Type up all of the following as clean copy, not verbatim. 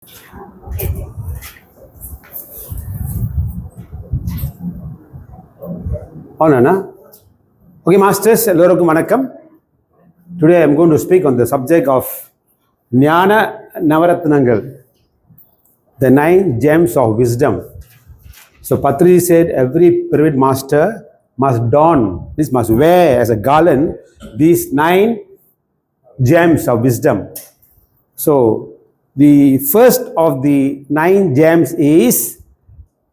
Okay, masters, ellarukum vanakkam. Today I am going to speak on the subject of Jnana Navaratnangal, the 9 gems of wisdom. So Patri said every pyramid master must don, this must wear as a garland these 9 gems of wisdom. So the first of the 9 gems is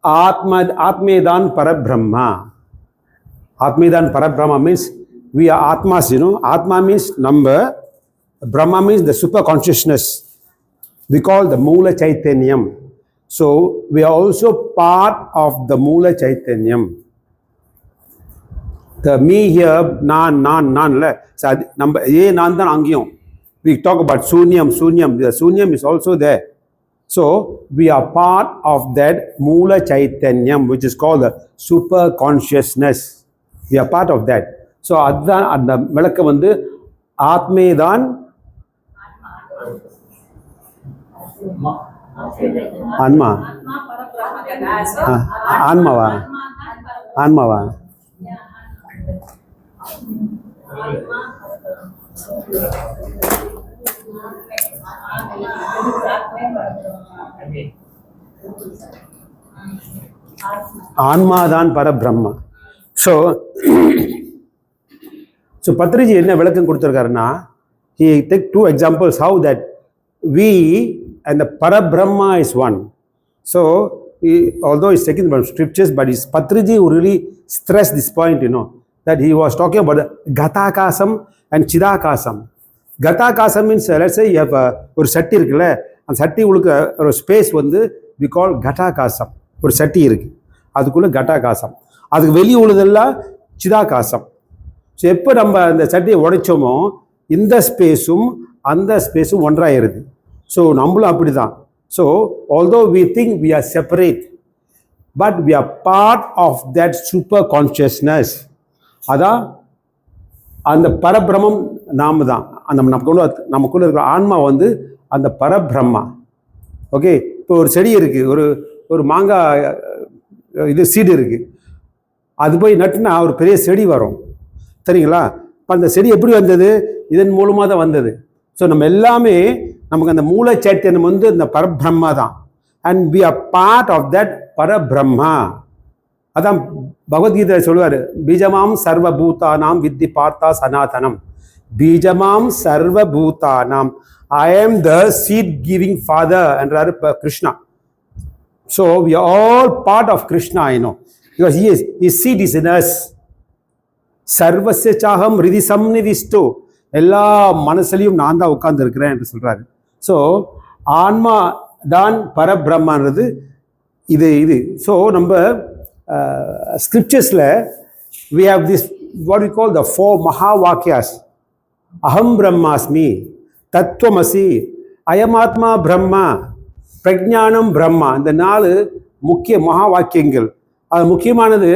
Atmedan Parabrahma. Atmedan Parabrahma means we are Atmas, Atma means number, Brahma means the super consciousness. We call the Mula Chaitanyam. So we are also part of the Mula Chaitanyam. The me here, nan, so number ye nan dan angyam. We talk about Sunyam. The Sunyam is also there. So we are part of that Mula Chaitanyam, which is called the super consciousness. We are part of that. So அதான் அந்த விளக்கம் வந்து ஆத்மேதான் ஆன்மா ஆன்மாவா ஆன்மாவா ஆன்மாதான் பரபிரம்மா. So Patriji என்ன விளக்கம் கொடுத்திருக்காருன்னா, he take 2 examples how that we and the Parabrahma is one. So although he's taking from scriptures, but Patriji who really stressed this point, that he was talking about the Gatakasam and Chidakasam. Gatakasam means, let's say you have ஒரு சட்டி இருக்குல்ல, அந்த சட்டி உங்களுக்கு ஒரு space வந்து we call Gatakasam. ஒரு சட்டி இருக்கு, அதுக்குள்ள Gatakasam. அதுக்கு வெளியே உள்ளதெல்லாம் சிதாகாசம். ஸோ எப்போ நம்ம அந்த சட்டியை உடைச்சோமோ இந்த ஸ்பேஸும் அந்த ஸ்பேஸும் ஒன்றாயிருது. ஸோ நம்மளும் அப்படி தான். So although we think we are separate, but we are part of that super consciousness. அதான் அந்த பரபிரமம் நாம தான். அந்த நமக்குள்ள இருக்கிற ஆன்மா வந்து அந்த பரபிரம்மா. ஓகே, இப்போ ஒரு செடி இருக்குது, ஒரு மாங்காய் இது சீடு இருக்குது, அது போய் நட்டுனா ஒரு பெரிய செடி வரும், சரிங்களா? இப்போ அந்த செடி எப்படி வந்தது? இதன் மூலமாக தான் வந்தது. ஸோ நம்ம எல்லாமே நமக்கு அந்த மூல சைத்தன்யம் வந்து இந்த பரபிரம்மா தான். And we are part of that Parabrahma. அதான் பகவத்கீதை சொல்லுவார், பீஜமாம் சர்வபூதானாம் வித்தி பார்த்தா சனாதனம். பீஜமாம் சர்வபூதானாம், ஐ ஆம் த சீட் கிவிங் ஃபாதர் என்றார் Krishna. So we are all part of Krishna, because his seed is in us. சர்வஸ்ய சாகம் ரிதி சம்நிதிஷ்டோ, எல்லா மனசுலையும் நான் தான் உட்கார்ந்து இருக்கிறேன் என்று சொல்றாரு. ஸோ ஆன்மா தான் பரபிரம்மான்றது இது. ஸோ நம்ம ஸ்கிரிப்சர்ஸ்ல we have this what we call the 4 மகா வாக்கியாஸ். அகம் பிரம்மாஸ்மி, தத்துவமசி, அயமாத்மா பிரம்மா, பிரஜானம் பிரம்மா. இந்த 4 முக்கிய மகா வாக்கியங்கள். அது முக்கியமானது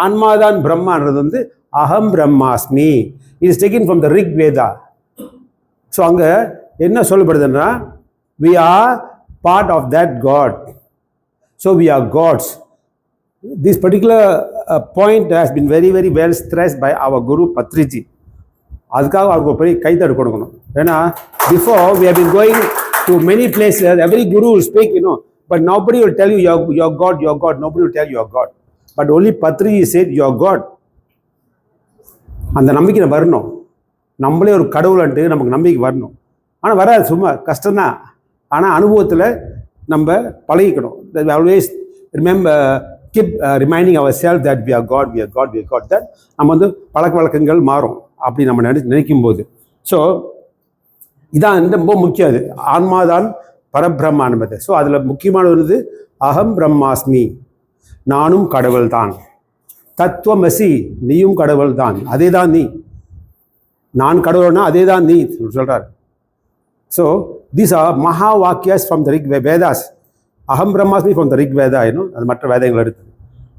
ஆன்மாதான் பிரம்மான்றது வந்து அகம் பிரம்மாஸ்மி. It is taken from the Rig Veda. So அங்கே என்ன சொல்லப்படுதுன்னா, we are part of that God. So we are gods. This particular point has been very very well stressed by our guru Patriji. அதுக்காக அவருக்கு ஒரு பெரிய கைத்தடு கொடுக்கணும். ஏன்னா before we have been going to many places, every guru will speak, but nobody will tell you you're God, you're God. Nobody will tell you you're God. But only Patriji said you're God. அந்த நம்பிக்கை வரணும். நம்மளே ஒரு கடவுள்ன்ட்டு நமக்கு நம்பிக்கை வரணும். ஆனால் வராது, சும்மா கஷ்டம்தான். ஆனால் அனுபவத்தில் நம்ம பழகிக்கணும். Always keep reminding our self that we are God, we are God, we are God. that நம்ம வந்து பழக்க வழக்கங்கள் மாறும் அப்படி நம்ம நினைக்கும் போது. ஸோ இதான் ரொம்ப முக்கியம். அது ஆன்மாதான் பரபிரம்மா என்பது. ஸோ அதில் முக்கியமானது அகம் பிரம்மாஸ்மி, நானும் கடவுள் தான். தத்துவமசி, நீயும் கடவுள் தான். அதே தான் நீ. நான் கடவுள்னா அதே தான் நீ சொல்றார். ஸோ தீஸ் ஆர் மகா வாக்கியாஸ் ஃப்ரம் த ரிக் வேதாஸ். அகம் பிரம்மாஸ்மி ஃப்ரம் த ரிக் வேதா, அது மற்ற வேதங்கள் எடுத்தது.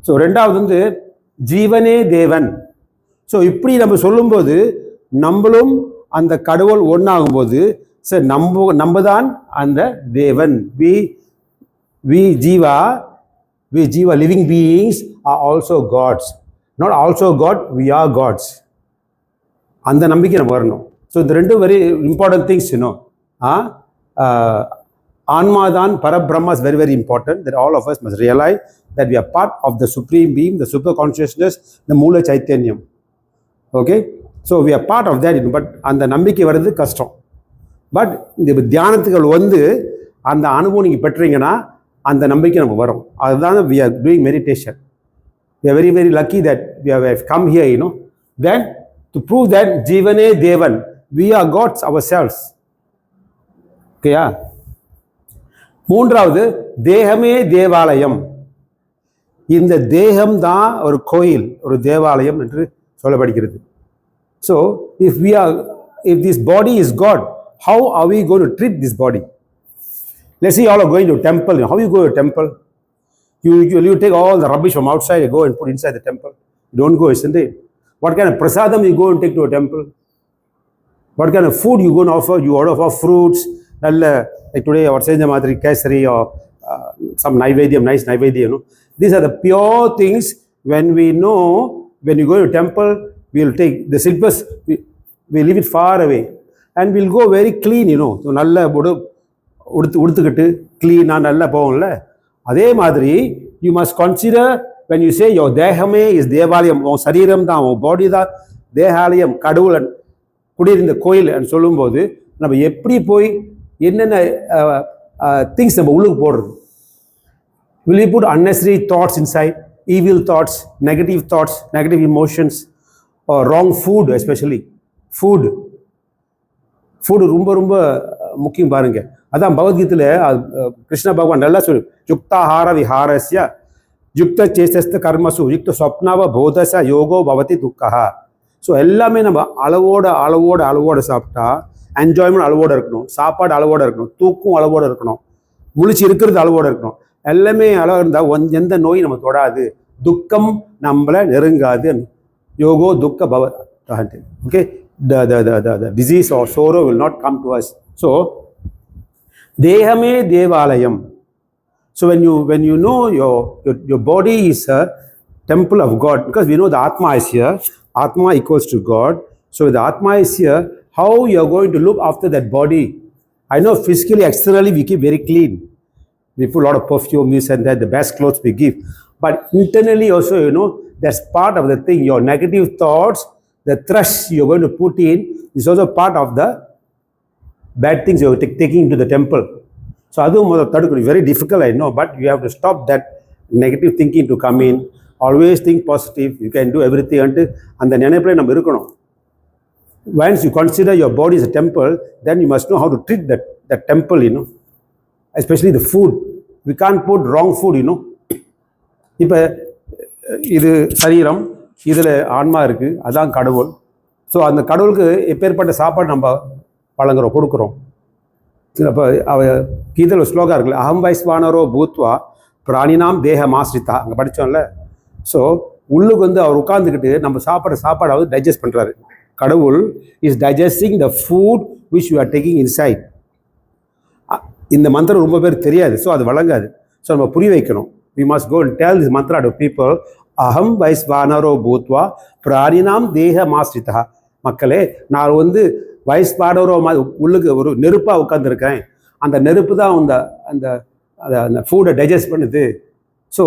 ஸோ ரெண்டாவது வந்து ஜீவனே தேவன். ஸோ இப்படி நம்ம சொல்லும்போது நம்மளும் அந்த கடவுள் ஒன்றாகும்போது ஸோ நம்ம தான் அந்த தேவன். we jiva living beings are also gods. Not also God, we are gods. அந்த நம்பிக்கை நம்ம வரணும். ஸோ இந்த ரெண்டும் வெரி இம்பார்ட்டன்ட் திங்ஸ் ஆன்மாதான் Parabrahma is very very important, that all of us must realize that we are part of the supreme being, the super consciousness, the மூல சைத்தன்யம். Okay, so we are part of that. But அந்த நம்பிக்கை வர்றது கஷ்டம். But இந்த தியானத்துகள் வந்து அந்த அனுபவம் நீங்கள் பெற்றீங்கன்னா அந்த நம்பிக்கை நம்ம வரும். அதுதான் we are doing meditation. We are very very lucky that we have come here, then to prove that ஜீவனே தேவன், we are gods ourselves. ஓகேயா? மூன்றாவது, தேகமே தேவாலயம். இந்த தேகம் தான் ஒரு கோயில், ஒரு தேவாலயம் என்று சொல்லப்படுகிறது. So if this body is God, how are we going to treat this body? Let's say you all are going to a temple. How you go to a temple? You take all the rubbish from outside and go and put inside the temple. You don't go, isn't it? What kind of prasadam you go and take to a temple? What kind of food you go and offer? You order for fruits, like today or senja madri kesari or some naivedyam, nice naivedyam. These are the pure things. When you go to a temple, we will take the silpas, we leave it far away, and we'll go very clean, so nalla உடுத்துக்கிட்டு க்ளீனாக நல்லா போகும்ல. அதே மாதிரி you must consider when you say your தேகமே is தேவாலயம், உன் சரீரம் தான், உன் பாடி தான் தேகாலயம், கடவுள் குடியிருந்த கோயில் சொல்லும்போது நம்ம எப்படி போய் என்னென்ன திங்ஸ் நம்ம உள்ளுக்கு போடுறது? will you put unnecessary thoughts inside, evil thoughts, negative emotions, or wrong food? Especially food ரொம்ப ரொம்ப முக்கியம் பாருங்க. அதான் பகவத்கீதையில் கிருஷ்ண பகவான் நல்லா சொல்லு, யுக்தாஹார விஹாரஸ்ய யுக்த சேஷ்ட கர்மசு யுக்த ஸ்வப்னவ போதச யோகோ பவதி துக்கஹா. ஸோ எல்லாமே நம்ம அளவோட சாப்பிட்டா என்ஜாய்மெண்ட் அளவோடு இருக்கணும், சாப்பாடு அளவோடு இருக்கணும், தூக்கம் அளவோடு இருக்கணும், முழிச்சு இருக்கிறது அளவோடு இருக்கணும். எல்லாமே அளவு இருந்தால் எந்த நோய் நம்ம தொடாது, துக்கம் நம்மளை நெருங்காது. யோகோ துக்க பவ. Okay, the disease or sorrow will not come to us. So dehame devalayam. So when you know your body is a temple of God, because we know the atma is here, atma equals to God. So if the atma is here, how you are going to look after that body? I know physically, externally we keep very clean, we put a lot of perfume, this and that, the best clothes we give, but internally also, that's part of the thing. Your negative thoughts, the thrush you're going to put in, is also part of the bad things you're taking into the temple. So that's very difficult, I know, but you have to stop that negative thinking to come in. Always think positive, you can do everything. And the neneple நம்ம இருக்கணும். Once you consider your body as a temple, then you must know how to treat that temple, especially the food. We can't put wrong food, இப்போ இது சரீரம், இதில் ஆன்மா இருக்குது, அதான் கடவுள். ஸோ அந்த கடவுளுக்கு எப்பேற்பட்ட சாப்பாடு நம்ம வழங்குறோம், கொடுக்குறோம். அப்போ கீதையில் ஒரு ஸ்லோகம் இருக்குல்ல, அகம் வைஸ்வானரோ பூத்வா பிராணினாம் தேகம் ஆசிரித்தா, அங்கே படித்தோம்ல. ஸோ உள்ளுக்கு அவர் உட்காந்துக்கிட்டு நம்ம சாப்பாடாவது டைஜஸ்ட் பண்ணுறாரு. கடவுள் is digesting the food which you are taking inside. இந்த மந்திரம் ரொம்ப பேர் தெரியாது, ஸோ அது வழங்காது. ஸோ நம்ம புரிய வைக்கணும். we must go and tell this mantra to people. அகம் வைஸ்வானரோ பூத்வா பிராணினாம் தேகமாஸ்ரிதா. மக்களே, நான் வைஸ்வானரோ உள்ளுக்கு ஒரு நெருப்பாக உட்காந்துருக்கேன், அந்த நெருப்பு தான் அந்த ஃபுட்டை டைஜஸ்ட் பண்ணுது. ஸோ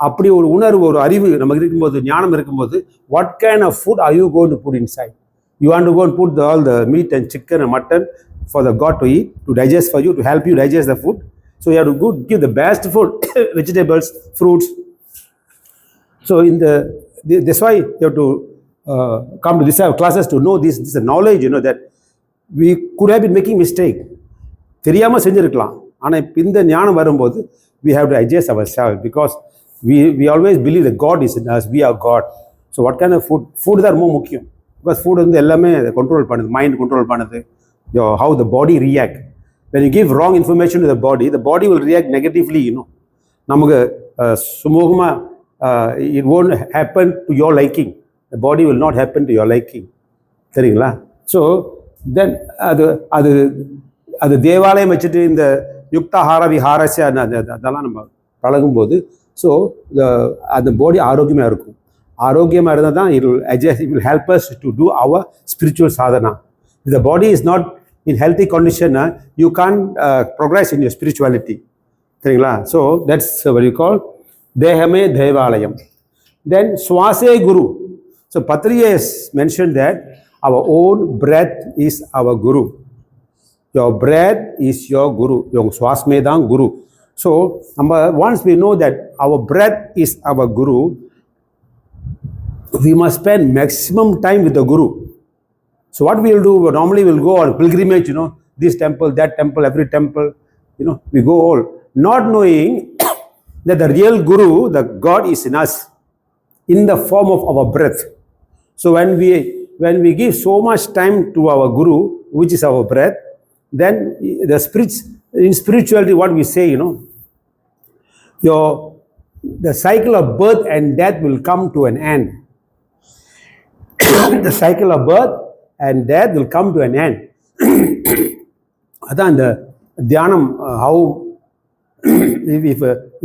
அப்படி ஒரு உணர்வு, ஒரு அறிவு நமக்கு இருக்கும்போது, ஞானம் இருக்கும்போது, what kind of food are you going to put inside? You want to go and put all the meat and chicken and mutton for the God to eat, to digest for you, to help you digest the food. So you have to give the best food, vegetables, fruits. So that's why you have to come to this classes to know this is a knowledge, that we could have been making mistake. தெரியாமல் செஞ்சிருக்கலாம். ஆனால் இப்போ இந்த ஞானம் வரும்போது we have to adjust ourselves, because we always believe that God is in us, we are God. So what kind of food தான் ரொம்ப முக்கியம். Because food எல்லாமே கண்ட்ரோல் பண்ணுது, மைண்ட் கண்ட்ரோல் பண்ணுது. How the body react. When you give wrong information to the body will react negatively, நமக்கு சுமூகமாக it won't happen to your liking. The body will not happen to your liking. சரிங்களா? So then அது அது தேவாலயம் வச்சுட்டு இந்த யுக்தாஹார விஹாரஸ்ய அதெல்லாம் நம்ம பழகும்போது ஸோ அந்த பாடி ஆரோக்கியமாக இருக்கும். ஆரோக்கியமாக இருந்தால் தான் it will help us to do our spiritual sadhana. If the body is not in healthy condition, you can't progress in your spirituality. சரிங்களா? So that's what you call Dehame Devalayam. Then Swase Guru. So Patriya has mentioned that our own breath is our Guru. Your breath is your Guru. Your Swasmedang Guru. So once we know that our breath is our Guru, we must spend maximum time with the Guru. So what we will do, normally we will go on pilgrimage, this temple, that temple, every temple, we go all, not knowing that the real Guru, the God is in us, in the form of our breath. So when we give so much time to our Guru, which is our breath, then in spirituality, what we say, the cycle of birth and death will come to an end. The cycle of birth and death will come to an end. That's the dhyanam, how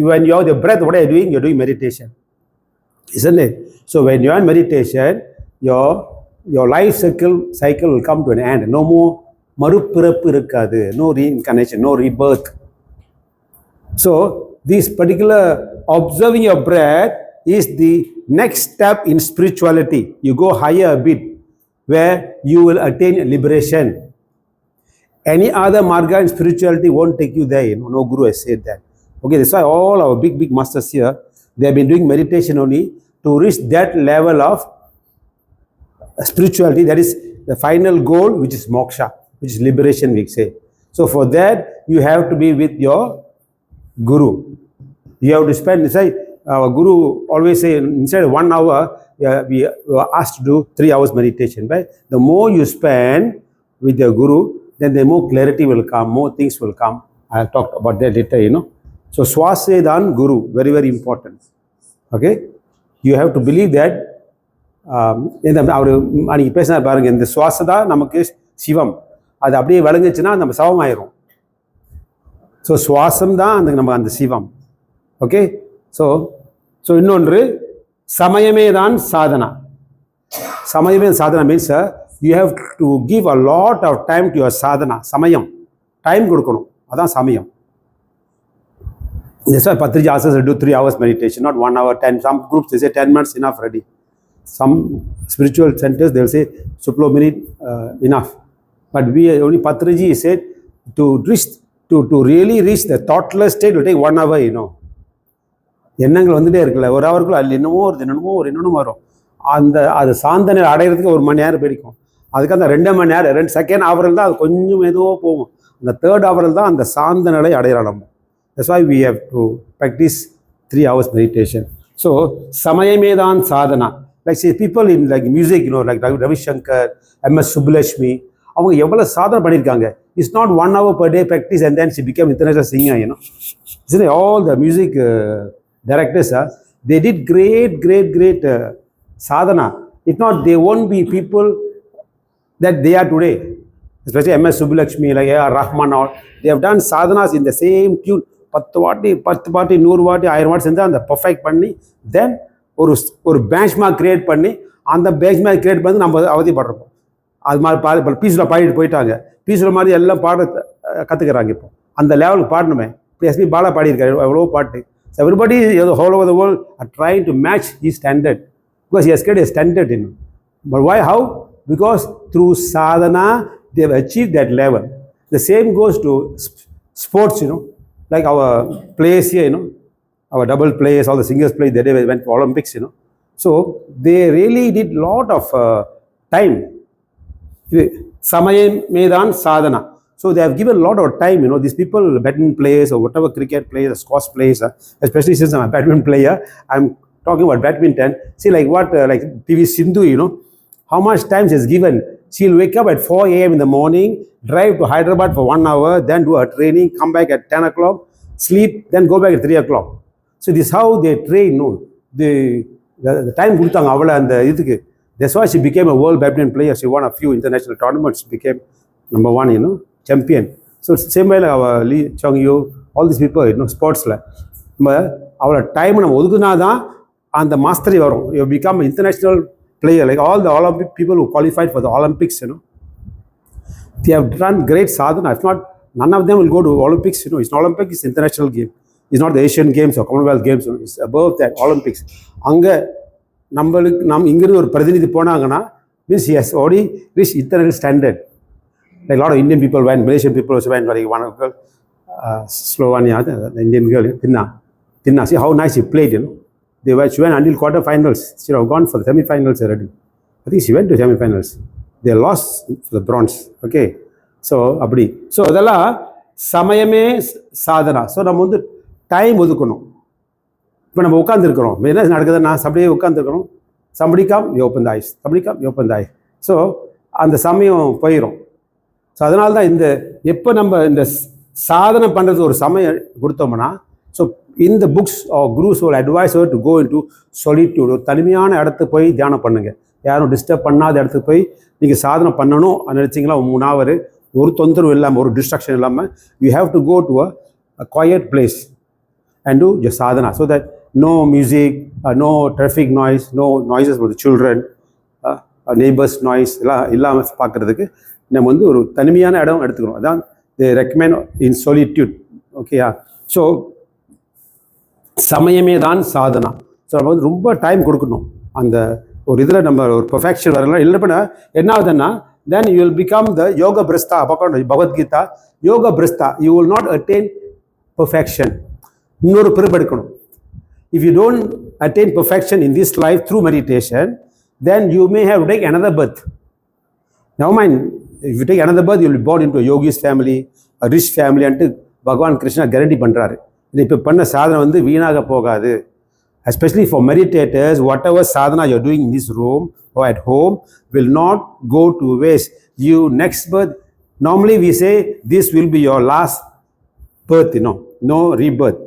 when you have the breath, what are you doing? You're doing meditation, isn't it? So when you're in meditation, your life cycle will come to an end. No more marupirappu irukadu, no reincarnation, no rebirth. So this particular observing your breath is the next step in spirituality. You go higher a bit, where you will attain liberation. Any other marga in spirituality won't take you there. No Guru has said that. Okay, that's why all our big masters here, they have been doing meditation only to reach that level of spirituality. That is the final goal, which is moksha, which is liberation, we say. So for that, you have to be with your Guru. You have to spend, our Guru always say, inside 1 hour, we are asked to do 3 hours meditation. Right? The more you spend with your Guru, then the more clarity will come, more things will come. I'll talk about that later, So Swasedan Guru, very, very important. Okay? You have to believe that அன்றைக்கி பேசினார் பாருங்க, இந்த சுவாசதான் நமக்கு சிவம், அது அப்படியே விளங்குச்சுன்னா நம்ம சவமாயிரும். So சுவாசம் தான் நம்ம அந்த சிவம். ஓகே, ஸோ இன்னொன்று சமயமே தான் சாதனா. சமயமே sadhana means you have to give a lot of time to your sadhana. சமயம், டைம் கொடுக்கணும், அதான் சமயம். That's why Patriji asks us to do 3 hours meditation, not 1 hour, 10. Some groups, they say 10 minutes enough already. Some spiritual centers, they'll say suplo minute enough. But only Patriji said to really reach the thoughtless state will take 1 hour, எண்ணங்கள் வந்துட்டே இருக்குல்ல, ஒரு ஹவருக்குள்ள அதில் என்னென்னமோ வரும். அது சாந்தனை அடையிறதுக்கு 1 மணி நேரம் பிடிக்கும். அதுக்கு அந்த 2 மணி நேரம் 2 செகண்ட் ஹவரில் தான் அது கொஞ்சம் மெதுவாக போகும். அந்த 3rd ஹவரில் தான் அந்த சாந்த நிலை அடையலாம். That's why we have to practice 3 hours meditation. So Samayamedan sadhana. Like say people in like music, like Ravi Shankar, MS Subbulakshmi, அவங்க எவ்வளவு சாதனை பண்ணியிருக்காங்க. It's not 1 hour per day practice and then she became international singer, Isn't it? All the music directors, they did great sadhana. If not, they won't be people that they are today. Especially MS Subbulakshmi, like Rahman, all they have done sadhanas in the same tune. 10 வாட்டி 100 வாட்டி 1000 வாட்டி செஞ்சு அந்த perfect பண்ணி தென் ஒரு bench mark create பண்ணி அந்த bench mark create பண்ணி நம்ம அவதிப்படுறோம். அது மாதிரி பீஸில் பாடிட்டு போயிட்டாங்க. பீஸில் மாதிரி எல்லாம் பாட கற்றுக்கிறாங்க. இப்போ அந்த லெவலுக்கு பாடணுமே. இப்போ எஸ்பி பாலா பாடியிருக்காரு எவ்வளோ பாட்டு. Everybody all over the world are trying to match his standard because he has created a standard in him. But why? How? Because through sadhana they have achieved that level. The same goes to sports, like our players here, our double players, all the singers play, they went to Olympics, So they really did lot of time. Samayam Medan Sadhana. So they have given a lot of time, these people, badminton players or whatever, cricket players, squash players, especially since I'm a badminton player, I'm talking about badminton. See like what, like PV Sindhu, how much time she has given. She'll wake up at 4 a.m. in the morning, drive to Hyderabad for 1 hour, then do her training, come back at 10 o'clock, sleep, then go back at 3 o'clock. So this is how they train, the time கொடுத்தாங்க அவளை அந்த இதுக்கு. That's why she became a world badminton player. She won a few international tournaments, became number 1, champion. So same வேல Lee Chong you all this people இன்னும் ஸ்போர்ட்ஸில் நம்ம அவ்வளோ time நம்ம ஒதுக்குனா தான் அந்த மாஸ்டரி வரும். You become international player like all the Olympic people who qualified for the Olympics, they have done great sadhana. If not, none of them will go to Olympics. It's an Olympic, it's international game. It's not the Asian Games or Commonwealth Games. It's above that, Olympics. அங்கே இங்கிருந்து ஒரு பிரதிநிதி போனாங்கன்னா means he has already reached international standard. Like a lot of Indian people went, Malaysian people also went. Like one girl, Slovenia, the Indian girl, Tinna. See how nice she played, She went until quarterfinals. She have gone for the semi-finals already. I think she went to semi-finals. They lost for the bronze. Okay. So, அப்படி. So, அதெல்லாம் சமயமே Sadhana. So நம்ம வந்து time ஒதுக்கணும். இப்போ நம்ம உட்காந்துருக்கிறோம். என்ன நடக்குதுன்னா அப்படியே உட்காந்துருக்கிறோம். somebody come, you open the eyes. somebody come, you open the eyes. So அந்த சமயம் போயிடும். ஸோ அதனால தான் எப்போ நம்ம இந்த சாதனை பண்ணுறது ஒரு சமயம் கொடுத்தோம்னா, ஸோ இந்த புக்ஸ் குருஸ் ஒரு advice to go into solitude, ஒரு தனிமையான இடத்துக்கு போய் தியானம் பண்ணுங்கள். யாரும் டிஸ்டர்ப் பண்ணாத இடத்துக்கு போய் நீங்கள் சாதனை பண்ணணும் நினச்சிங்களா 3 hour ஒரு தொந்தரவு இல்லாமல், ஒரு டிஸ்ட்ராக்ஷன் இல்லாமல், you have to go to a quiet place and do your sadhana. So that no music, no traffic noise, no noises for the children, neighbours noise எல்லாம் இல்லாமல் பார்க்குறதுக்கு நம்ம வந்து ஒரு தனிமையான இடம் எடுத்துக்கணும். அதான் தே ரெக்கமெண்ட் இன் சொலிட்யூட். ஓகேயா? ஸோ சமயமே தான் சாதனா. ஸோ நம்ம வந்து ரொம்ப டைம் கொடுக்கணும். அந்த ஒரு இதில் நம்ம ஒரு பர்ஃபெக்ஷன் வரலாம். இல்லை பண்ண என்ன ஆகுதுன்னா, then you will become the yoga brista. Bhagavad Gita yoga Prastha. you will not attain perfection. இன்னொரு பிறப்பு எடுக்கணும். if you don't attain perfection in this life through meditation, then you may have to take another birth. Now mind, if you take another birth, you will be born into a yogis family, a rich family and பகவான் Krishna guarantee பண்ணுறாரு. இப்போ பண்ண சாதனை வந்து வீணாக போகாது. Especially for meditators, whatever sadhana you're doing in this room or at home will not go to waste. You next birth, normally we say this will be your last birth, no rebirth.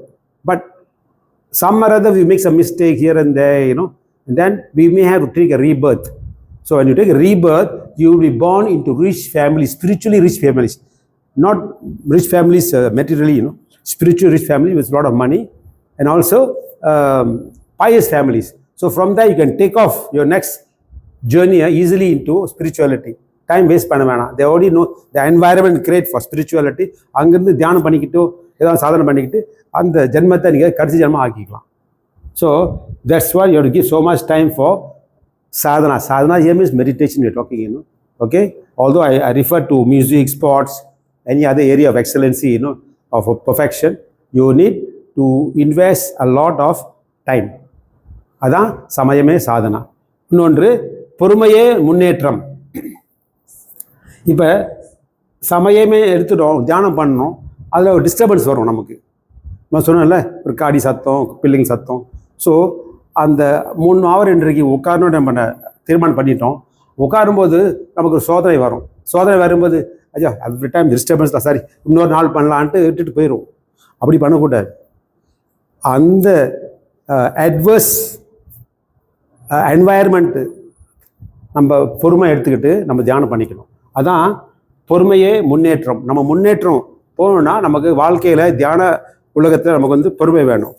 But some or other we make some mistake here and there, and then we may have to take a rebirth. So when you take a rebirth, you will be born into rich families, spiritually rich families. Not rich families materially, spiritually rich family with a lot of money, and also pious families. So from there you can take off your next journey easily into spirituality. Time waste பண்ண வேணாம். They already know the environment great for spirituality. அங்கிருந்து தியானம் பண்ணிக்கிட்டோ ஏதாவது சாதனை பண்ணிக்கிட்டு அந்த ஜென்மத்தை நீங்கள் கடைசி ஜென்மம் ஆக்கிக்கலாம். So that's why you have to give so much time for sadhana. Sadhana here means meditation we are talking, Okay. Although I refer to music, sports, any other area of excellency, of perfection, you need to invest a lot of time. அதான் சமயமே சாதனா. இன்னொன்று பொறுமையே முன்னேற்றம். இப்போ சமயமே எடுத்துட்டோம், தியானம் பண்ணணும், அதில் ஒரு டிஸ்டர்பன்ஸ் வரும் நமக்கு. நான் சொன்னேன்ல, ஒரு காடி சத்தம், பில்லிங் சத்தம். ஸோ அந்த 3 hour இன்றைக்கு உட்காரணும் நம்ம தீர்மானம் பண்ணிட்டோம். உட்காரும்போது நமக்கு ஒரு சோதனை வரும். சோதனை வரும்போது ஐயா எவ்ரி டைம் டிஸ்டர்பன்ஸ் தான், சரி இன்னொரு நாள் பண்ணலான்ட்டு விட்டுட்டு போயிடும். அப்படி பண்ணக்கூடாது. அந்த அட்வர்ஸ் என்வாயர்மெண்ட்டு நம்ம பொறுமை எடுத்துக்கிட்டு நம்ம தியானம் பண்ணிக்கணும். அதான் பொறுமையே முன்னேற்றம். நம்ம முன்னேற்றம் போகணுன்னா நமக்கு வாழ்க்கையில் தியான உலகத்தில் நமக்கு வந்து பொறுமை வேணும்.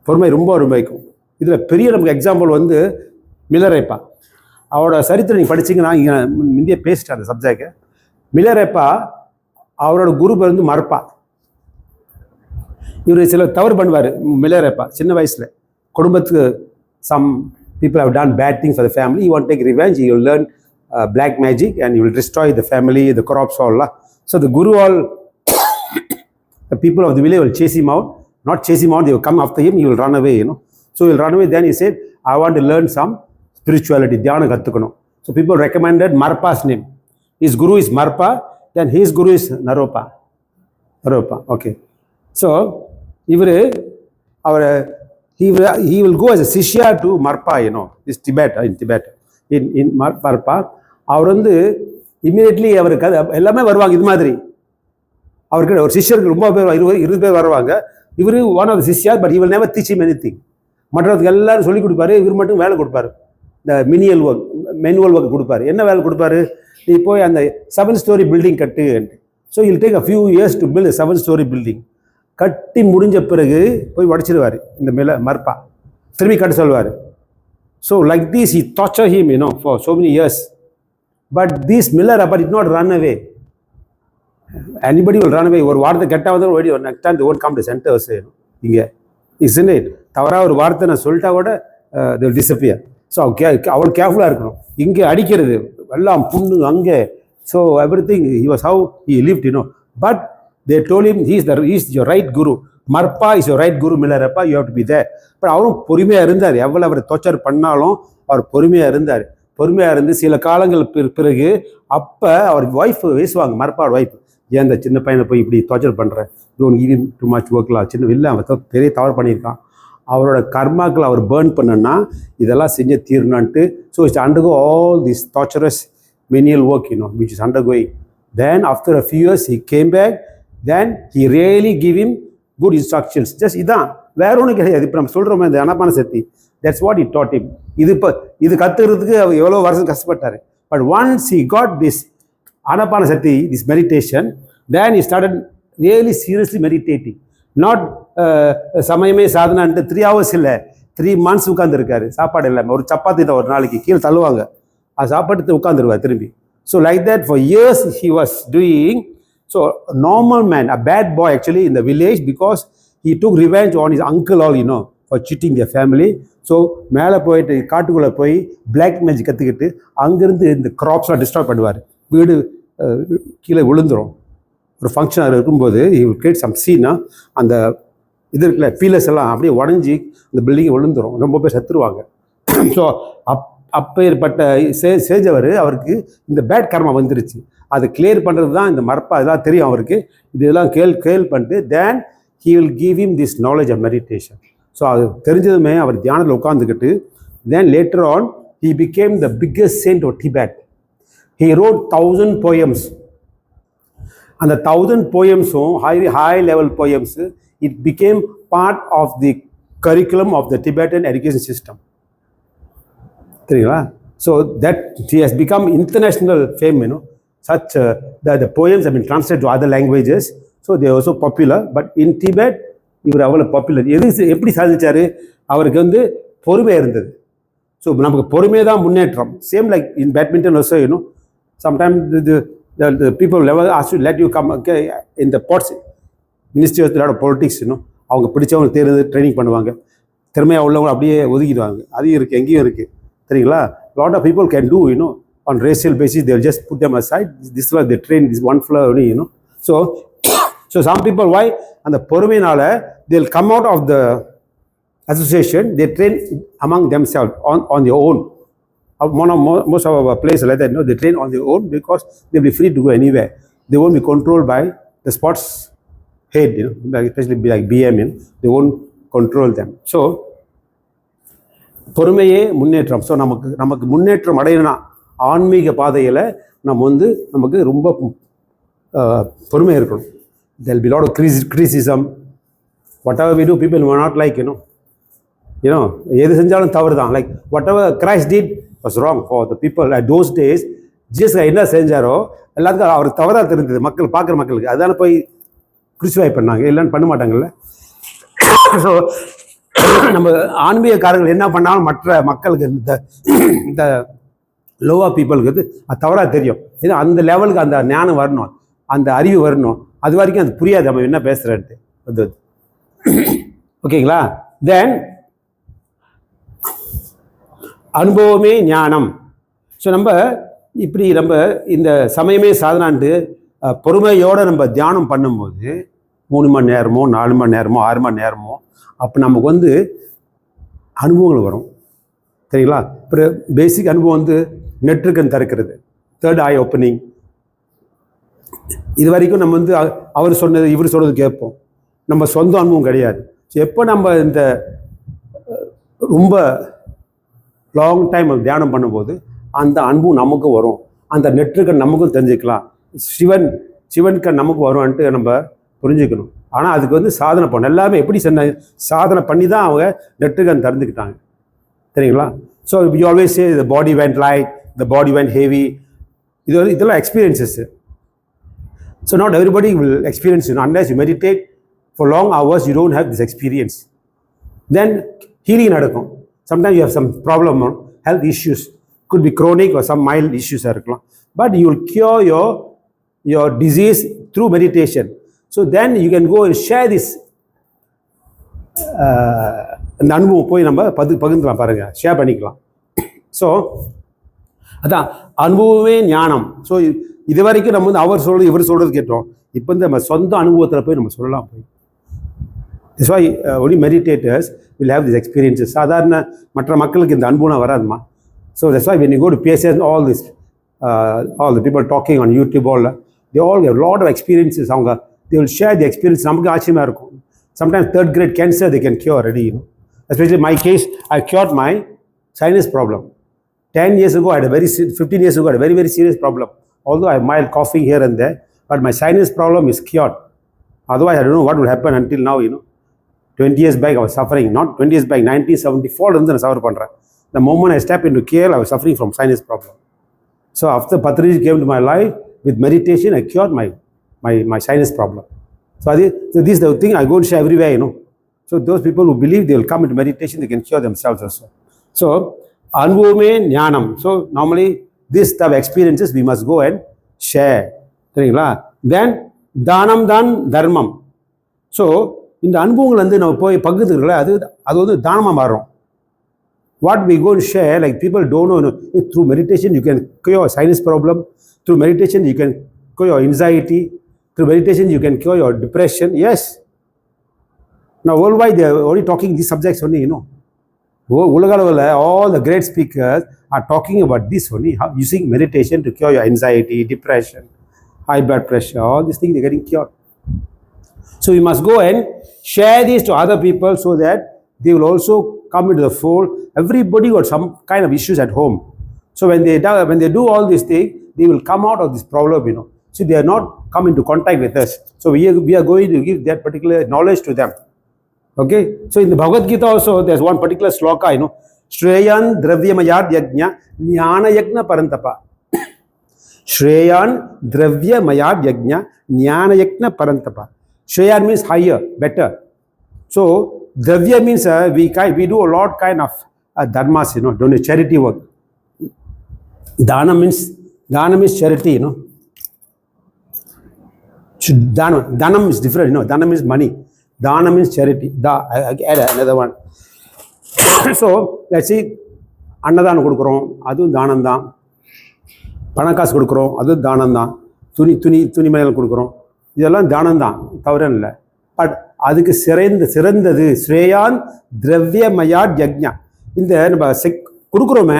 பொறுமை ரொம்ப அருமைக்கும். இதில் பெரிய நமக்கு எக்ஸாம்பிள் வந்து மிலரேப்பா. அவரோட சரித்திரம் நீங்கள் படிச்சிங்கன்னா, இங்கே முந்தைய பேசிட்டேன் அந்த சப்ஜெக்டை. மிலரேப்பா அவரோட குரு பேர் வந்து மர்ப்பா. இவர் சில தவறு பண்ணுவார். மிலரேப்பா சின்ன வயசில் குடும்பத்துக்கு some people have done bad things for the family. You want to take revenge, you will learn black magic and you will destroy the family, the crops all. So the guru all, the people of the village will chase him out. Not chase him out, they will come after him, he will run away, So he will run away. Then he said, I want to learn some spirituality, dhyana kattukanum. So people recommended Marpa's name. His guru is Marpa, then his guru is Naropa. Okay. So he will go as a Shishya to Marpa, this Tibet, in Tibet. In Marpa, அவர் வந்து immediately அவருக்கு எல்லாமே வருவாங்க. இது மாதிரி அவருக்கு ஒரு சிஷ்யருக்கு ரொம்ப பேர் 20 பேர் வருவாங்க. இவர் ஒன் ஆஃப் த சிஷ்யர், but he will never teach him anything. மற்றவருக்கு எல்லாரும் சொல்லிக் கொடுப்பாரு, இவர் மட்டும் வேலை கொடுப்பாரு. இந்த மேனுவல் ஒர்க் கொடுப்பாரு. என்ன வேலை கொடுப்பாரு? நீ போய் அந்த 7 story பில்டிங் கட்டு. So I'll take a few years to build 7-story building. கட்டி முடிஞ்ச பிறகு போய் உடச்சிடுவார் இந்த மர்பா, திரும்பி கட்ட சொல்வார். So like this he torture him, for so many years. But this Miller Appa did not run away. Anybody will run away. ஒரு வார்த்தை கெட்டா வந்து ஓடி next time they won't come to centers. இங்கே isn't it? தவறாக ஒரு வார்த்தை நான் சொல்லிட்டா கூட they will disappear. ஸோ அவள் கேர்ஃபுல்லாக இருக்கணும். இங்கே அடிக்கிறது எல்லாம் புண்ணு அங்கே. So everything he was how he lived, But they told him he is your right guru. Marpa is your right guru Milarepa, you have to be there. But அவரும் பொறுமையாக இருந்தார். எவ்வளோ அவர் டோர்ச்சர் பண்ணாலும் அவர் பொறுமையாக இருந்தார். பொறுமையாக இருந்து சில காலங்கள் பிறகு அப்போ அவர் ஒய்ஃப் பேசுவாங்க, மர்பாவோட ஒய்ஃப், ஏன் இந்த சின்ன பையனை போய் இப்படி டோர்ச்சர் பண்ணுறேன், don't give him too much ஒர்க்லாம், சின்ன இல்லை அவன் பெரிய தவறு பண்ணியிருக்கான், அவரோட கர்மாக்களை அவர் பேர்ன் பண்ணனா இதெல்லாம் செஞ்சு தீரணுன்ட்டு. So it's undergo all this torturous menial work, which is undergoing. Then after a few years he came back. Then he really give him good instructions. Just இதான், வேற ஒன்றும் கிடையாது. இப்போ நம்ம சொல்கிறோமே இந்த அனபான சக்தி, that's what he taught him. இது கற்றுக்கிறதுக்கு அவர் எவ்வளோ வருஷம் கஷ்டப்பட்டார். But once he got this Anapana சக்தி, this meditation, then he started really seriously meditating. Not சமயமே சாதனான்ட்டு 3 hours இல்லை, 3 months உட்காந்துருக்காரு. சாப்பாடு இல்லாமல் ஒரு சப்பாத்தி தான் ஒரு நாளைக்கு கீழே தள்ளுவாங்க, அது சாப்பாட்டு உட்காந்துருவார் திரும்பி. So like that for years he was doing. So a normal man, a bad boy actually in the village, because he took revenge on his uncle all, for cheating their family. So மேலே போயிட்டு காட்டுக்குள்ளே போய் black magic கற்றுக்கிட்டு அங்கேருந்து இந்த க்ராப்ஸ்லாம் destroy பண்ணுவார். வீடு கீழே விழுந்துடும். ஒரு ஃபங்க்ஷன் இருக்கும்போது he will create some scene, அந்த இது இருக்குல்ல பீலர்ஸ் எல்லாம் அப்படியே உடஞ்சி அந்த பில்டிங்கை விழுந்துடும், ரொம்ப பேர் செத்துருவாங்க. ஸோ அப்பேற்பட்ட செஞ்சவர் அவருக்கு இந்த பேட் கர்மா வந்துருச்சு. அதை கிளியர் பண்ணுறது தான் இந்த மர்பா, இதெல்லாம் தெரியும் அவருக்கு. இதெல்லாம் கேள் பண்ணிட்டு தேன் he will give him this knowledge of meditation. So அது தெரிஞ்சதுமே அவர் தியானத்தில் உட்காந்துக்கிட்டு then later on he became the biggest saint of Tibet. He wrote 1000 poems. அந்த 1000 poemஸும் high level poems, it became part of the curriculum of the Tibetan education system. தெரியுங்களா? So that he has become international fame, such the poems have been translated to other languages, so they are also popular. But in Tibet இவர் அவ்வளோ popular. எப்படி சாதிச்சாரு? அவருக்கு வந்து பொறுமை இருந்தது. So நமக்கு பொறுமை தான் முன்னேற்றம். Same like in badminton also, sometimes the people never ask you, let you come in the pots, ministry of the politics, அவங்க பிடிச்சவங்க தேர்ந்து ட்ரைனிங் பண்ணுவாங்க, திறமையாக உள்ளவங்க அப்படியே ஒதுக்கிடுவாங்க. அதையும் இருக்குது, எங்கேயும் இருக்குது, சரிங்களா? lot of people can do, on racial basis, they'll just put them aside. This was they train this one floor only, so some people, why? And the பொறுமையினால they'll come out of the association, they train among themselves on their own. Most of our places like that, they train on their own because they'll be free to go anywhere. They won't be controlled by the sports head, especially like BM, they won't control them. So பொறுமையே முன்னேற்றம். So நமக்கு முன்னேற்றம் அடையணும்னா ஆன்மீக பாதையில் நமக்கு ரொம்ப பொறுமை இருக்கணும். There'll be a lot of criticism. Whatever we do, people will not like, எது செஞ்சாலும் தவறு தான். Like whatever Christ did was wrong for the people at those days. Jesus என்ன செஞ்சாரோ எல்லாத்துக்கும் அவர் தவறாக தெரிஞ்சது, மக்கள் பார்க்குற மக்களுக்கு. அதுதானே போய் கிறிஸ்டிஃபை பண்ணாங்க, இல்லைன்னு பண்ண மாட்டாங்கல்ல. ஸோ நம்ம ஆன்மீகக்காரர்கள் என்ன பண்ணாலும் மற்ற மக்களுக்கு இந்த லோவா பீப்புளுக்கு அது தவறாக தெரியும். ஏன்னா அந்த லெவலுக்கு அந்த ஞானம் வரணும், அந்த அறிவு வரணும். அது வரைக்கும் அது புரியாது நம்ம என்ன பேசுகிறேன்ட்டு அது. ஓகேங்களா? தென் அனுபவமே ஞானம். ஸோ நம்ம இந்த சமயமே சாதனான்ட்டு பொறுமையோடு நம்ம தியானம் பண்ணும்போது 3 மணி நேரமோ 4 மணி நேரமோ 6 மணி நேரமோ அப்போ நமக்கு அனுபவங்கள் வரும், சரிங்களா? இப்போ பேசிக் அனுபவம் நெட்ருக்கன் திறக்கிறது, தேர்ட் ஐ ஓப்பனிங். இது வரைக்கும் நம்ம அவர் சொன்னது இவர் சொன்னது கேட்போம், நம்ம சொந்த அனுபவம் கிடையாது. ஸோ எப்போ நம்ம இந்த ரொம்ப லாங் டைம் தியானம் பண்ணும்போது அந்த அனுபவம் நமக்கு வரும், அந்த நெட்ருக்கன் நமக்கும் தெரிஞ்சுக்கலாம், சிவன்கண் நமக்கு வரும்ன்ட்டு நம்ம புரிஞ்சுக்கணும். ஆனால் அதுக்கு சாதனை பண்ணணும். எல்லாமே எப்படி சாதனை பண்ணி தான் அவங்க நெட்ருக்கன் திறந்துக்கிட்டாங்க, சரிங்களா? So you always say the body vent light, the body vent heavy. இதெல்லாம் experiences. So not everybody will experience, unless you meditate for long hours, you don't have this experience. Then healing nadakum. Sometimes you have some problem, health issues, could be chronic or some mild issues, but you will cure your disease through meditation. So then you can go and share this அந்த அனுபவம் போய் நம்ம பகிர்ந்துக்கலாம், பாருங்க, share பண்ணிக்கலாம். So அதான் அனுபவமே ஞானம். ஸோ இது வரைக்கும் நம்ம வந்து அவர் சொல்றது இவர் சொல்றது கேட்டோம். இப்போ வந்து நம்ம சொந்த அனுபவத்தில் போய் நம்ம சொல்லலாம். போய் That's why only meditators will have these experiences. சாதாரண மற்ற மக்களுக்கு இந்த அனுபவம் வராதுமா. So that's why when you go to PSSM, all the people talking on YouTube, they all have a lot of experiences. அவங்க they will share the experience. நமக்கு ஆச்சரியமா இருக்கும். Sometimes third grade cancer they can cure already, Especially my case, I cured my sinus problem. 10 years ago, 15 years ago, I had a very, very serious problem. Although I have mild coughing here and there, but my sinus problem is cured. Otherwise, I don't know what would happen until now, 20 years back, I was suffering. Not 20 years back, 1974, I suffer. The moment I stepped into KL, I was suffering from sinus problem. So after Patriji came to my life, with meditation, I cured my sinus problem. So this is the thing I go and share everywhere, So those people who believe they will come into meditation, they can cure themselves also. So, Anubhume Jnanam. So normally, this type of experiences we must go and share. Then, Danam Dan Dharmam. So, in the Anubhuvangal வந்து நம்ம போய் பகிர்ந்துக்கல, அது வந்து தானமா மாறும். What we go and share, like people don't know, through meditation you can cure your sinus problem. Through meditation you can cure your anxiety. Through meditation you can cure your depression. Yes. Now worldwide they are only talking these subjects only, all the great speakers are talking about this only, how using meditation to cure your anxiety, depression, high blood pressure, all these things they're getting cured. So we must go and share this to other people so that they will also come into the fold. Everybody got some kind of issues at home. So when they do all these things, they will come out of this problem, So they are not come into contact with us. So we are going to give that particular knowledge to them. Okay, so in the Bhagavad Gita also there's one particular sloka, Shreyan Dravyamayad Yajna Jnana Yajna Parantapa. Shreyan Dravyamayad Yajna Jnana Yajna Parantapa. Shreyan means higher, better. So Dravya means we do a lot kind of dharmas, doing charity work. Dana means charity, Dhanam is different, Dhanam is money. Dana means charity. I add another one. So let's see, அன்னதானம் கொடுக்குறோம், அதுவும் தானம் தான். பணக்காசு கொடுக்குறோம், அதுவும் தானம் தான். துணிமணிகள் கொடுக்குறோம், இதெல்லாம் தானம் தான், தவறு இல்லை. பட் அதுக்கு சிறந்தது ஸ்ரேயான் திரவியமயா யக்ஞா. இந்த நம்ம கொடுக்குறோமே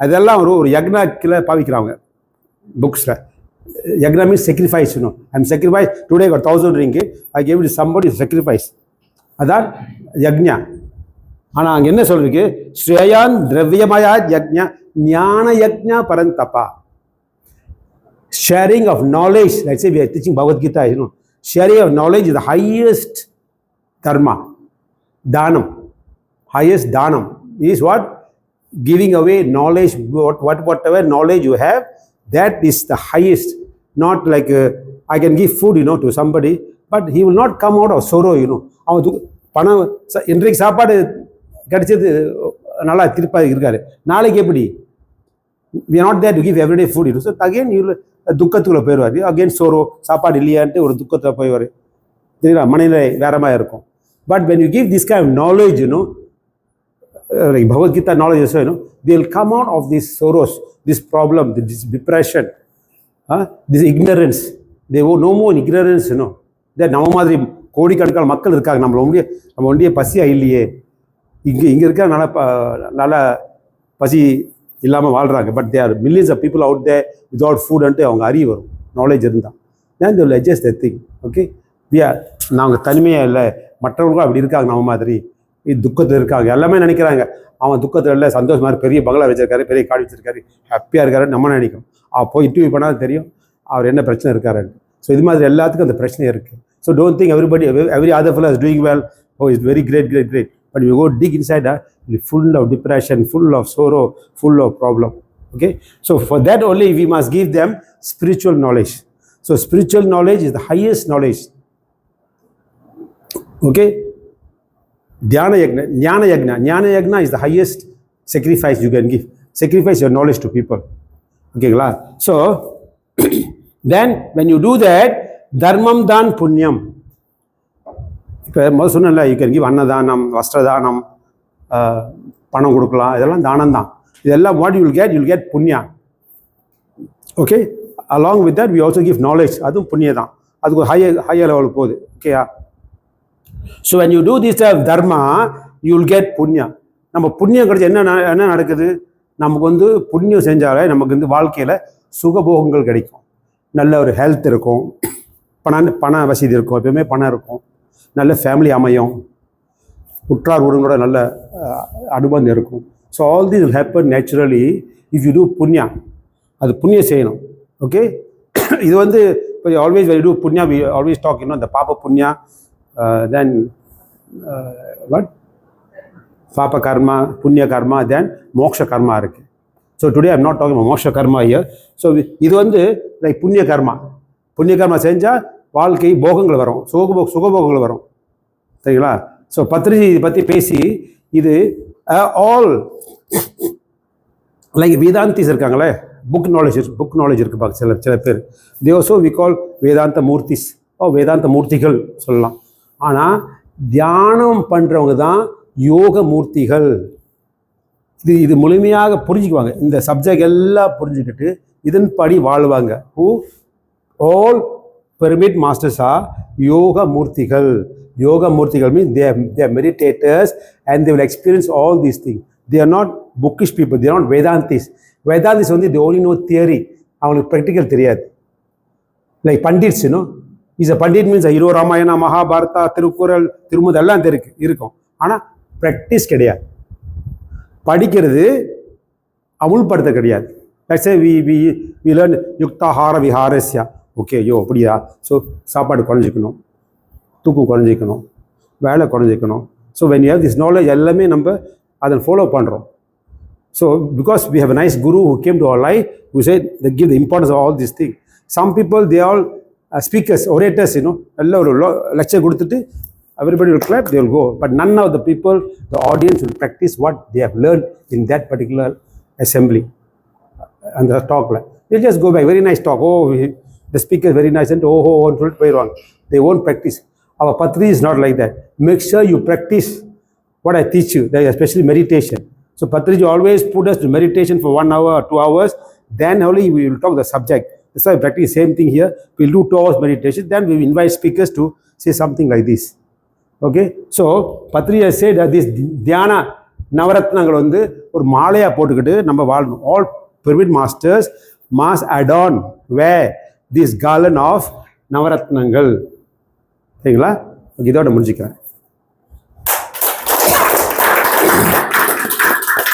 அதெல்லாம் ஒரு யக்னாக்கில் பாவிக்கிறாங்க புக்ஸில். Yagna means sacrifice, I'm sacrificed. Today I got 1,000 ringgit. I gave it to somebody to sacrifice. Adan yagna. Ana அங்க என்ன சொல்றீங்க? ஸ்ரேயான் திரவியமயா யக்ஞா ஞான yagna பரந்தபா. Sharing of knowledge. Let's say we are teaching Bhagavad Gita, sharing of knowledge is the highest dharma. Danam. Highest danam is what? Giving away knowledge, whatever knowledge you have, that is the highest. Not like I can give food, to somebody, but he will not come out of sorrow, அவன் பணம் இன்றைக்கு சாப்பாடு கிடைச்சது நல்லா திருப்பா இருக்காரு, நாளைக்கு எப்படி? we are not there to give everyday food, so again you துக்கத்துக்குள்ள போயிடுவார். again sorrow, சாப்பாடு இல்லையான்ட்டு ஒரு துக்கத்தில் போயிடுவார். சரிங்களா? மனநிலை வேறமாக இருக்கும். But when you give this kind of knowledge, like Bhagavad Gita knowledge also, they will come out of these sorrows, this problem, this depression, this ignorance. They will no more ignorance, that நம்ம மாதிரி கோடிக்கணக்கான மக்கள் இருக்காங்க. நம்ம ஒண்டிய பசியா இல்லையே, இங்கே இருக்க நல்ல பசி இல்லாமல் வாழ்கிறாங்க. But there millions of people out there without food until அவங்க அறிவு வரும், நாலேஜ் இருந்தால். then they will adjust that thing. Okay, நாங்கள் தனிமையாக இல்லை, மற்றவங்களும் அப்படி இருக்காங்க நம்ம மாதிரி, துக்கத்தில் இருக்காங்க. எல்லாமே நினைக்கிறாங்க அவன் துக்கத்தில் இல்லை, சந்தோஷமா இருக்கு, பெரிய பங்களா வச்சிருக்காரு, பெரிய காடு வச்சிருக்காரு, ஹாப்பியாக இருக்காரு, நம்ம நினைக்கும். போய் இன்டர்வியூ பண்ணால் தெரியும் அவர் என்ன பிரச்சனை இருக்காருன்னு. ஸோ இது மாதிரி எல்லாத்துக்கும் அந்த பிரச்சனை இருக்குது. So don't think every other fellow is doing well, it's very great. But you go dig inside, full of depression, full of sorrow, full of problem. Okay, so for that only we must give them spiritual knowledge. So So spiritual knowledge is the highest knowledge. Okay? Dhyana yagna, jnana yagna. Jnana yagna is the highest sacrifice you can give. Sacrifice your knowledge to people. Okay, so then when you do that, dharmam dan punyam. இப்போ முதல் சொன்னல, you can give அன்னதானம், வஸ்திரதானம், பணம் கொடுக்கலாம், இதெல்லாம் தானம் தான். இதெல்லாம் what you will get punya. Okay, along with that we also give knowledge, அதுவும் புண்ணியம் தான். அதுக்கு ஒரு ஹையர் லெவலுக்கு போகுது. ஓகேயா? So when you do this dharma you will get punya. நம்ம புண்ணியம் கிடைச்சி என்ன நடக்குது? நமக்கு வந்து புண்ணியம் செஞ்சாலே நமக்கு வந்து வாழ்க்கையில் சுகபோகங்கள் கிடைக்கும். நல்ல ஒரு ஹெல்த் இருக்கும், பண வசதி இருக்கும், எப்பயுமே பணம் இருக்கும், நல்ல ஃபேமிலி அமையும், உற்றார் உறவோட நல்ல அனுபவம் இருக்கும். So all this will happen naturally if you do punya. அது புண்ணியம் செய்யணும். ஓகே, இது வந்து இப்போ always very do punya we always talk இந்த பாப்ப புண்ணியா, தென் வாட் பாப்ப கர்மா, புண்ணிய கர்மா, தென் மோக்ஷ கர்மா இருக்குது. So today I'm not talking மோக்ஷ கர்மா ஹியர். ஸோ இது வந்து லைக் புண்ணிய கர்மா. புண்ணிய கர்மா செஞ்சால் வாழ்க்கை போகங்கள் வரும், சுகபோகங்கள் வரும். சரிங்களா? ஸோ பத்ரிஜி இதை பற்றி பேசி இது ஆல் லைக் வேதாந்திஸ் இருக்காங்களே, புக் நாலேஜ் இருக்கு பாக்க சில பேர். தே ஆல்சோ வி கால் வேதாந்த மூர்த்திஸ், வேதாந்த மூர்த்திகள் சொல்லலாம். ஆனால் தியானம் பண்ணுறவங்க தான் யோக மூர்த்திகள். இது முழுமையாக புரிஞ்சுக்குவாங்க. இந்த சப்ஜெக்ட் எல்லாம் புரிஞ்சுக்கிட்டு இதன்படி வாழ்வாங்க. Who all pyramid masters are yoga murtigal. Yoga murtigal means they are meditators and they will experience all these things. They are not bookish people, they are not Vedantis. Vedantis only, they only know theory, அவங்களுக்கு practical தெரியாது. Like pandits, you know, is a pandit means a hero, Ramayana, Mahabharata, Thirukkural, திருமுறை எல்லாம் இருக்கும். ஆனால் practice கிடையாது. படிக்கிறது அமுல்படுத்த கிடையாது. Let's say we learn யுக்தாஹார விஹாரஸ்யா. ஓகே, அப்படியா? ஸோ சாப்பாடு குறைஞ்சிக்கணும், தூக்கம் குறைஞ்சிக்கணும், வேலை குறைஞ்சிக்கணும். So when you have this knowledge எல்லாமே நம்ம அதை ஃபாலோ பண்ணுறோம். So because we have a nice guru who came to our life, who say they give the importance of all this thing. Some people they all speakers, orators, எல்லாம் ஒரு lecture கொடுத்துட்டு everybody will clap, they will go. But none of the people, the audience will practice what they have learned in that particular assembly and the talk. They'll just go back, very nice talk, the speaker is very nice, and very wrong. They won't practice. Our Patri is not like that. Make sure you practice what I teach you, especially meditation. So Patriji always put us to meditation for 1 hour or 2 hours, then only we will talk the subject. That's why we practice same thing here. We'll do 2 hours meditation, then we will invite speakers to say something like this. Okay, so Patri has said that this Dhyana Navaratnangal வந்து ஒரு மாலையா போட்டுக்கிட்டு நம்ம வாழணும். All pyramid masters must adorn, wear this garland of Navaratnangal. சரிங்களா? இதோட முடிச்சுக்கிறேன்.